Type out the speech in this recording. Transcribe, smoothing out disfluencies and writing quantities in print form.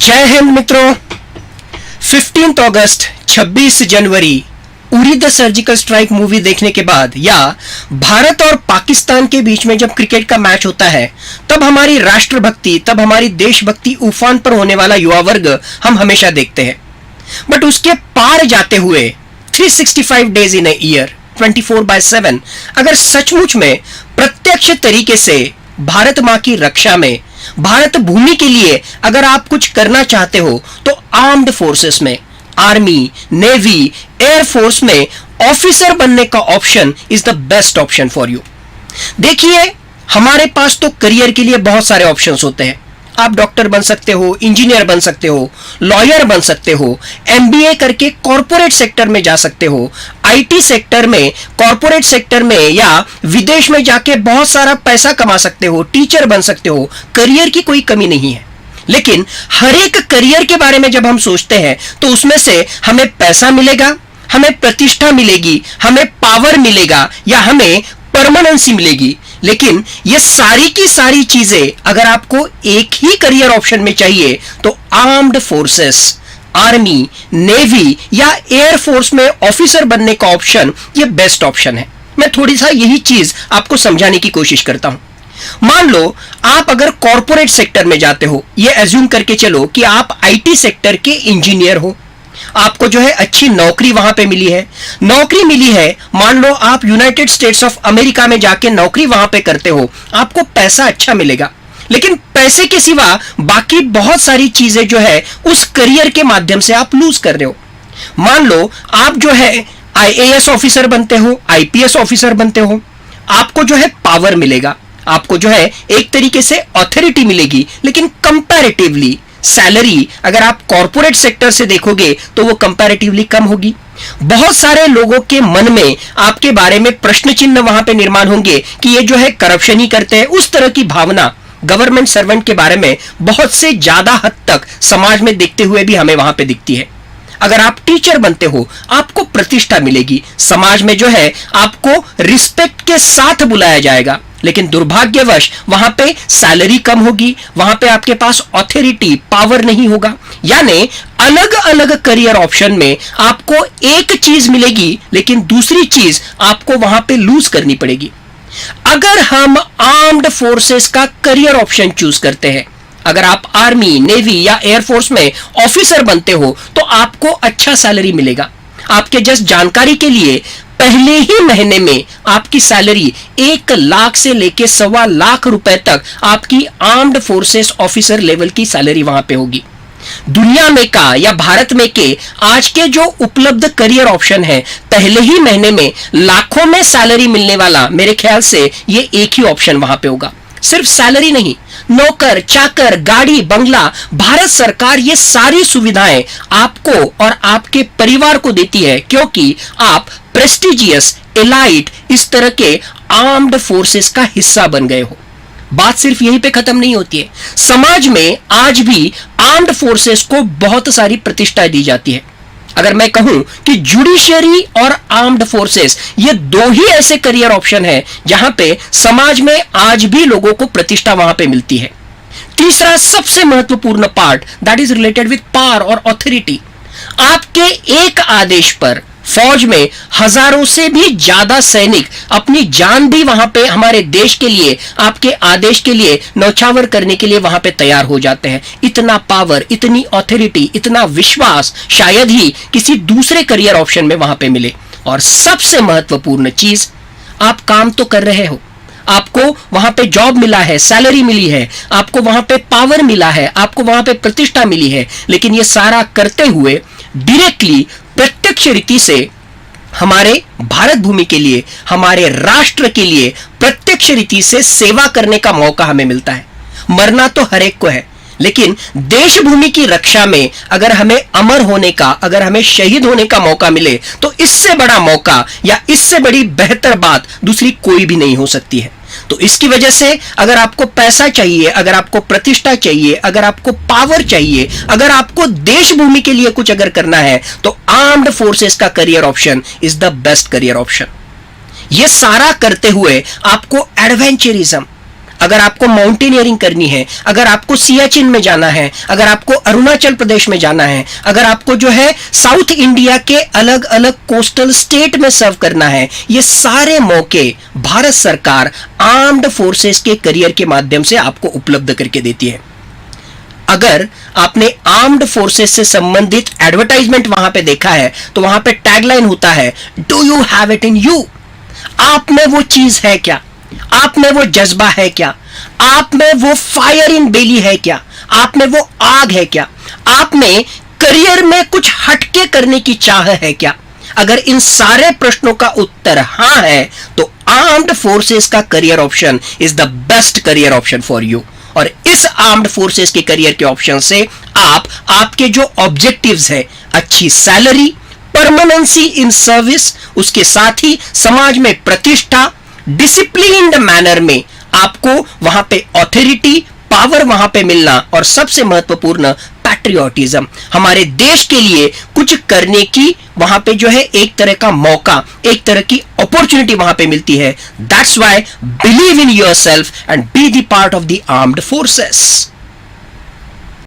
जय हिंद मित्रों। 15 अगस्त 26 जनवरी Uri the surgical strike movie देखने के बाद या भारत और पाकिस्तान के बीच में जब क्रिकेट का मैच होता है तब हमारी राष्ट्रभक्ति, तब हमारी देशभक्ति उफान पर होने वाला युवा वर्ग हम हमेशा देखते हैं। बट उसके पार जाते हुए 365 डेज इन ए ईयर 24/7 अगर सचमुच में प्रत्यक्ष तरीके से भारत माँ की रक्षा में, भारत भूमि के लिए अगर आप कुछ करना चाहते हो तो आर्म्ड फोर्सेस में, आर्मी, नेवी, एयरफोर्स में ऑफिसर बनने का option is the best option for you. देखिए, हमारे पास तो करियर के लिए बहुत सारे ऑप्शंस होते हैं। आप डॉक्टर बन सकते हो, इंजीनियर बन सकते हो, लॉयर बन सकते हो, एमबीए करके कॉर्पोरेट सेक्टर में जा सकते हो, आईटी सेक्टर में, कॉर्पोरेट सेक्टर में या विदेश में जाके बहुत सारा पैसा कमा सकते हो, टीचर बन सकते हो। करियर की कोई कमी नहीं है, लेकिन हर एक करियर के बारे में जब हम सोचते हैं तो उसमें से हमें पैसा मिलेगा, हमें प्रतिष्ठा मिलेगी, हमें पावर मिलेगा या हमें परमानेंसी मिलेगी। लेकिन ये सारी की सारी चीजें अगर आपको एक ही करियर ऑप्शन में चाहिए तो आर्म्ड फोर्सेस, आर्मी, नेवी या एयरफोर्स में ऑफिसर बनने का ऑप्शन ये बेस्ट ऑप्शन है। मैं थोड़ी सा यही चीज आपको समझाने की कोशिश करता हूं। मान लो आप अगर कॉर्पोरेट सेक्टर में जाते हो, ये एज्यूम करके चलो कि आप आईटी सेक्टर के इंजीनियर हो, आपको जो है अच्छी नौकरी वहां पे मिली है, मान लो आप यूनाइटेड स्टेट्स ऑफ अमेरिका में जाके नौकरी वहां पे करते हो, आपको पैसा अच्छा मिलेगा, लेकिन पैसे के सिवा बाकी बहुत सारी चीजें जो है उस करियर के माध्यम से आप लूज कर रहे हो। मान लो आप जो है आईएएस ऑफिसर बनते हो, आईपीएस ऑफिसर बनते हो, आपको जो है पावर मिलेगा, आपको जो है एक तरीके से अथॉरिटी मिलेगी, लेकिन कंपैरेटिवली सैलरी अगर आप कॉर्पोरेट सेक्टर से देखोगे तो वो कंपैरेटिवली कम होगी। बहुत सारे लोगों के मन में आपके बारे में प्रश्न चिन्ह वहां पे निर्माण होंगे कि ये जो है करप्शन ही करते हैं। उस तरह की भावना गवर्नमेंट सर्वेंट के बारे में बहुत से ज्यादा हद तक समाज में देखते हुए भी हमें वहां पे दिखती है। अगर आप टीचर बनते हो आपको प्रतिष्ठा मिलेगी, समाज में जो है आपको रिस्पेक्ट के साथ बुलाया जाएगा, लेकिन दुर्भाग्यवश वहां पे सैलरी कम होगी, वहां पे आपके पास ऑथोरिटी, पावर नहीं होगा। यानी अलग अलग करियर ऑप्शन में आपको एक चीज मिलेगी, लेकिन दूसरी चीज आपको वहां पे लूज करनी पड़ेगी। अगर हम आर्म्ड फोर्सेस का करियर ऑप्शन चूज करते हैं, अगर आप आर्मी, नेवी या एयरफोर्स में ऑफिसर बनते हो तो आपको अच्छा सैलरी मिलेगा। आपके जस्ट जानकारी के लिए पहले ही महीने में आपकी सैलरी 1 लाख से लेके 1.25 लाख रुपए तक आपकी आर्म्ड फोर्सेस ऑफिसर लेवल की सैलरी वहां पे होगी। दुनिया में का या भारत में के आज के जो उपलब्ध करियर ऑप्शन है, पहले ही महीने में लाखों में सैलरी मिलने वाला मेरे ख्याल से ये एक ही ऑप्शन वहां पे होगा। सिर्फ सैलरी नहीं, नौकर चाकर, गाड़ी, बंगला, भारत सरकार ये सारी सुविधाएं आपको और आपके परिवार को देती है, क्योंकि आप प्रेस्टिजियस, एलाइट इस तरह के आर्म्ड फोर्सेस का हिस्सा बन गए हो। बात सिर्फ यहीं पे खत्म नहीं होती है, समाज में आज भी आर्म्ड फोर्सेस को बहुत सारी प्रतिष्ठा दी जाती है। अगर मैं कहूं कि जुडिशियरी और आर्म्ड फोर्सेस ये दो ही ऐसे करियर ऑप्शन है जहां पे समाज में आज भी लोगों को प्रतिष्ठा वहां पे मिलती है। तीसरा सबसे महत्वपूर्ण part that is related with power और ऑथोरिटी। आपके एक आदेश पर फौज में हजारों से भी ज्यादा सैनिक अपनी जान भी वहां पे हमारे देश के लिए, आपके आदेश के लिए न्यौछावर करने के लिए वहां पे तैयार हो जाते हैं। इतना पावर, इतनी ऑथोरिटी, इतना विश्वास शायद ही किसी दूसरे करियर ऑप्शन में वहां पे मिले। और सबसे महत्वपूर्ण चीज, आप काम तो कर रहे हो, आपको वहां पे जॉब मिला है, सैलरी मिली है, आपको वहां पे पावर मिला है, आपको वहां पे प्रतिष्ठा मिली है, लेकिन ये सारा करते हुए डायरेक्टली, प्रत्यक्ष रीति से हमारे भारत भूमि के लिए, हमारे राष्ट्र के लिए प्रत्यक्ष रीति से सेवा करने का मौका हमें मिलता है। मरना तो हर एक को है, लेकिन देश भूमि की रक्षा में अगर हमें अमर होने का, अगर हमें शहीद होने का मौका मिले तो इससे बड़ा मौका या इससे बड़ी बेहतर बात दूसरी कोई भी नहीं हो सकती है। तो इसकी वजह से अगर आपको पैसा चाहिए, अगर आपको प्रतिष्ठा चाहिए, अगर आपको पावर चाहिए, अगर आपको देश भूमि के लिए कुछ अगर करना है तो आर्म्ड फोर्सेस का career option is the best career option. यह सारा करते हुए आपको एडवेंचरिज्म, अगर आपको माउंटेनियरिंग करनी है, अगर आपको सियाचिन में जाना है, अगर आपको अरुणाचल प्रदेश में जाना है, अगर आपको जो है साउथ इंडिया के अलग अलग कोस्टल स्टेट में सर्व करना है, ये सारे मौके भारत सरकार आर्म्ड फोर्सेस के करियर के माध्यम से आपको उपलब्ध करके देती है। अगर आपने आर्म्ड फोर्सेस से संबंधित एडवर्टाइजमेंट वहां पे देखा है तो वहां पे टैगलाइन होता है, do you have it in you? आप में वो चीज है क्या? आप में वो जज्बा है क्या? आप में वो फायर इन बेली है क्या? आप में वो आग है क्या? आप में करियर में कुछ हटके करने की चाह है क्या? अगर इन सारे प्रश्नों का उत्तर हां है तो आर्म्ड फोर्सेस का career option is the best career option for you. और इस आर्म्ड फोर्सेस के करियर के ऑप्शन से आप आपके जो ऑब्जेक्टिव्स है, अच्छी सैलरी, परमानेंसी इन सर्विस, उसके साथ ही समाज में प्रतिष्ठा, डिसिप्लिन्ड मैनर में आपको वहां पे ऑथोरिटी, पावर वहां पे मिलना, और सबसे महत्वपूर्ण पैट्रियोटिज्म, हमारे देश के लिए कुछ करने की वहां पे जो है एक तरह का मौका, एक तरह की अपॉर्चुनिटी वहां पे मिलती है। That's why believe in yourself and be the part of the armed forces.